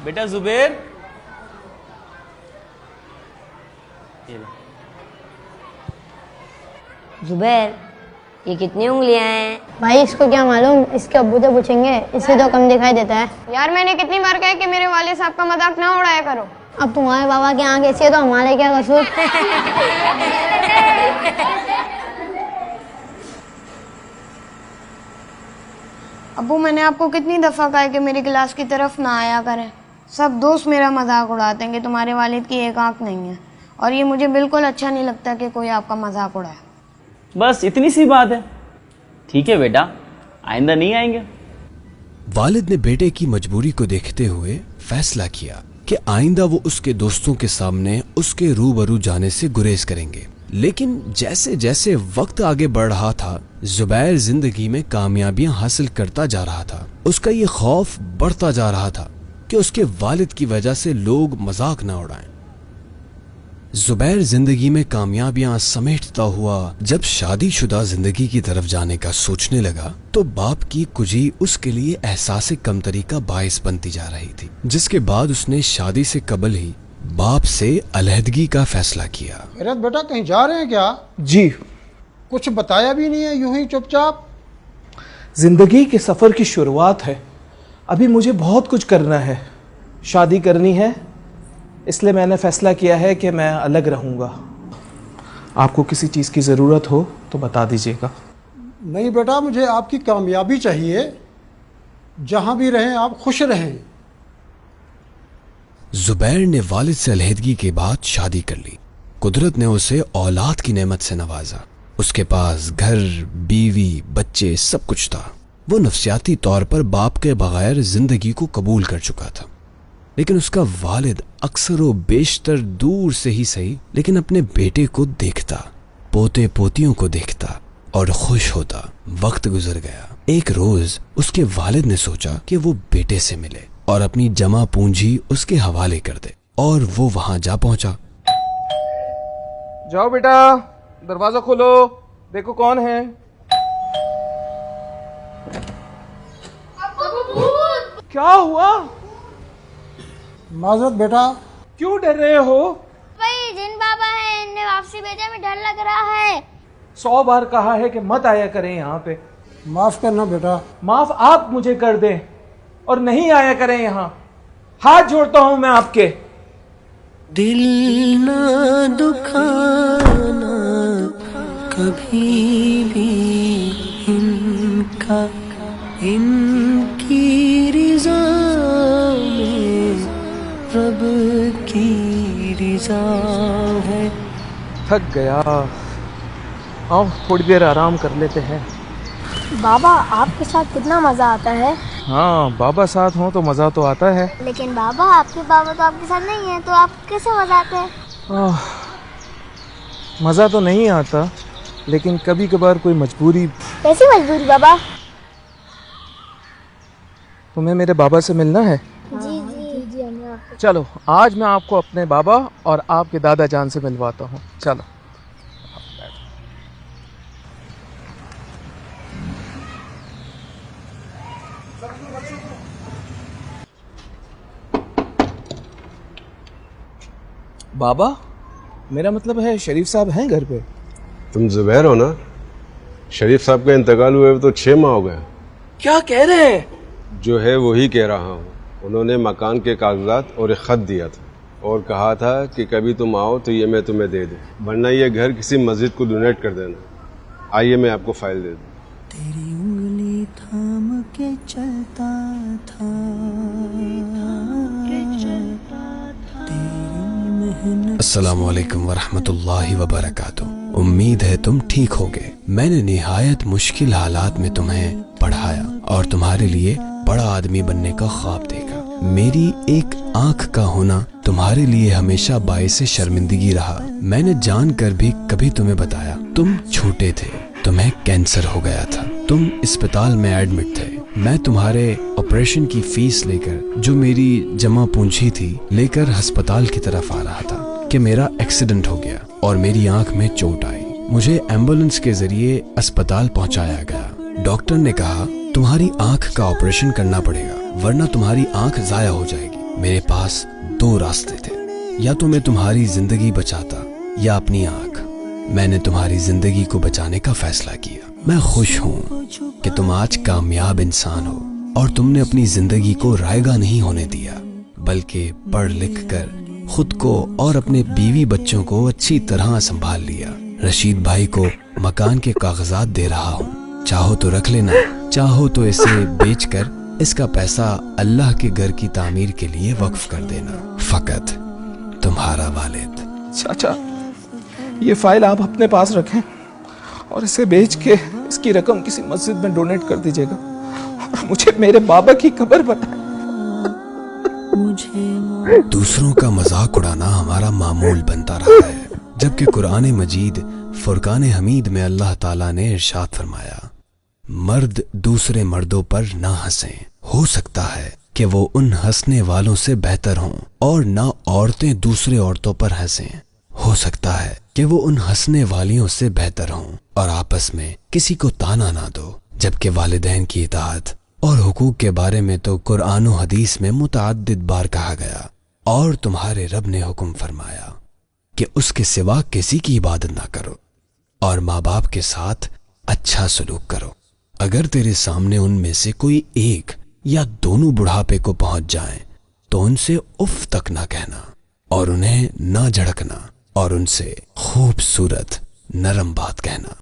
बेटा जुबैर, जुबैर ये कितनी उंगलियां हैं? भाई इसको क्या मालूम, इसके अब्बू तो पूछेंगे, इससे तो कम दिखाई देता है। यार मैंने कितनी बार कहा कि मेरे वाले साहब का मजाक ना उड़ाया करो। अब तुम्हारे बाबा की आंख ऐसी है तो हमारे क्या कसूर। अब्बू मैंने आपको कितनी दफा कहा है कि मेरी क्लास की तरफ ना आया करें। सब दोस्त मेरा मजाक उड़ाते हैं कि तुम्हारे वालिद की एक आंख नहीं है, और ये मुझे बिल्कुल अच्छा नहीं लगता कि कोई आपका मजाक उड़ाए। बस इतनी सी बात है। ठीक है बेटा, आइंदा नहीं आएंगे। वालिद ने बेटे की मजबूरी को देखते हुए फैसला किया कि आइंदा वो उसके दोस्तों के सामने उसके रूबरू जाने से गुरेज करेंगे। लेकिन जैसे जैसे वक्त आगे बढ़ रहा था, जुबैर जिंदगी में कामयाबियां हासिल करता जा रहा था। उसका ये खौफ बढ़ता जा रहा था कि उसके वालिद की वजह से लोग मजाक न उड़ाएं। जुबैर जिंदगी में कामयाबियां समेटता हुआ जब शादीशुदा जिंदगी की तरफ जाने का सोचने लगा, तो बाप की कुजी उसके लिए एहसास कमतरी का बायस बनती जा रही थी, जिसके बाद उसने शादी से कबल ही बाप से अलहदगी का फैसला किया। खैरत बेटा, कहीं जा रहे हैं क्या? जी। कुछ बताया भी नहीं है, यूं ही चुपचाप। जिंदगी के सफर की शुरुआत है, अभी मुझे बहुत कुछ करना है, शादी करनी है, इसलिए मैंने फैसला किया है कि मैं अलग रहूंगा। आपको किसी चीज़ की ज़रूरत हो तो बता दीजिएगा। नहीं बेटा, मुझे आपकी कामयाबी चाहिए, जहां भी रहें आप खुश रहें। जुबैर ने वालिद से अलहदगी के बाद शादी कर ली। कुदरत ने उसे औलाद की नेमत से नवाजा। उसके पास घर, बीवी, बच्चे सब कुछ था। वो नफ्सियाती तौर पर बाप के बगैर जिंदगी को कबूल कर चुका था। लेकिन उसका वालिद अक्सर व बेशतर दूर से ही सही, लेकिन अपने बेटे को देखता, पोते पोतियों को देखता और खुश होता। वक्त गुजर गया। एक रोज उसके वालिद ने सोचा कि वो बेटे से मिले और अपनी जमा पूंजी उसके हवाले कर दे, और वो वहां जा पहुंचा। जाओ बेटा, दरवाजा खोलो, देखो कौन है। क्या हुआ? माजरत बेटा। क्यों डर रहे हो? भाई जिन बाबा है, इन्हें वापसी भेजने में डर लग रहा है। 100 बार कहा है कि मत आया करें यहाँ पे। माफ करना बेटा। माफ आप मुझे कर दें और नहीं आया करें यहाँ। हाथ जोड़ता हूं मैं आपके। दिल ना दुखाना कभी भी इनका, इनकी रिज़ा में रब की रिज़ा है। थक गया, आओ थोड़ी देर आराम कर लेते हैं। बाबा आपके साथ कितना मजा आता है। हाँ, बाबा साथ हो तो मज़ा तो आता है। लेकिन बाबा आपके बाबा तो आपके साथ नहीं है, तो आप कैसे मजा आते हैं? मज़ा तो नहीं आता, लेकिन कभी कभार कोई मजबूरी। कैसी मजबूरी बाबा? तुम्हें मेरे बाबा से मिलना है? जी। चलो, आज मैं आपको अपने बाबा और आपके दादा जान से मिलवाता हूँ। चलो। बाबा, मेरा मतलब है शरीफ साहब हैं घर पे? तुम जुबैर हो ना? शरीफ साहब का इंतकाल हुए तो 6 माह हो गए। क्या कह रहे हैं? जो है वही कह रहा हूँ। उन्होंने मकान के कागजात और एक खत दिया था और कहा था कि कभी तुम आओ तो ये मैं तुम्हें दे दूँ, वरना ये घर किसी मस्जिद को डोनेट कर देना। आइए मैं आपको फाइल दे दूँ। तेरी उंगली थाम के चलता था, अस्सलामु अलैकुम वरहमतुल्लाहि वबरकातुहू। उम्मीद है तुम ठीक होगे। मैंने निहायत मुश्किल हालात में तुम्हें पढ़ाया और तुम्हारे लिए बड़ा आदमी बनने का ख्वाब देखा। मेरी एक आंख का होना तुम्हारे लिए हमेशा बाइसे शर्मिंदगी रहा। मैंने जानकर भी कभी तुम्हें बताया। तुम छोटे थे, तुम्हें कैंसर हो गया था, तुम अस्पताल में एडमिट थे। मैं तुम्हारे ऑपरेशन की फीस लेकर, जो मेरी जमा पूंजी थी, लेकर अस्पताल की तरफ आ रहा था कि मेरा एक्सीडेंट हो गया और मेरी आंख में चोट आई। मुझे एम्बुलेंस के जरिए अस्पताल पहुंचाया गया। डॉक्टर ने कहा तुम्हारी आंख का ऑपरेशन करना पड़ेगा, वरना तुम्हारी आंख जाया हो जाएगी। मेरे पास दो रास्ते थे, या तो मैं तुम्हारी जिंदगी बचाता या अपनी आंख। मैंने तुम्हारी जिंदगी को बचाने का फैसला किया। मैं खुश हूँ कि तुम आज कामयाब इंसान हो और तुमने अपनी जिंदगी को रायगा नहीं होने दिया, बल्कि पढ़ लिख कर खुद को और अपने बीवी बच्चों को अच्छी तरह संभाल लिया। रशीद भाई को मकान के कागजात दे रहा हूँ, चाहो तो रख लेना, चाहो तो इसे बेचकर इसका पैसा अल्लाह के घर की तामीर के लिए वक्फ कर देना। फकत तुम्हारा वालिद। चाचा, ये फाइल आप अपने पास रखें और इसे बेच के इसकी रकम किसी मस्जिद में डोनेट कर दीजिएगा और मुझे मेरे बाबा की कब्र बनाए। दूसरों का मजाक उड़ाना हमारा मामूल बनता रहा है, जबकि कुरान मजीद फुरकान हमीद में अल्लाह ताला ने इरशाद फरमाया, मर्द दूसरे मर्दों पर ना हंसें, हो सकता है कि वो उन हंसने वालों से बेहतर हों, और ना औरतें दूसरे औरतों पर हंसें, हो सकता है कि वो उन हंसने वालियों से बेहतर हों, और आपस में किसी को ताना ना दो। जबकि वालिदैन की इताअत और हुकूक के बारे में तो कुरान और हदीस में मुतअद्दिद बार कहा गया, और तुम्हारे रब ने हुक्म फरमाया कि उसके सिवा किसी की इबादत ना करो और माँ बाप के साथ अच्छा सलूक करो। अगर तेरे सामने उनमें से कोई एक या दोनों बुढ़ापे को पहुंच जाएं, तो उनसे उफ तक ना कहना और उन्हें ना झड़कना और उनसे खूबसूरत नरम बात कहना।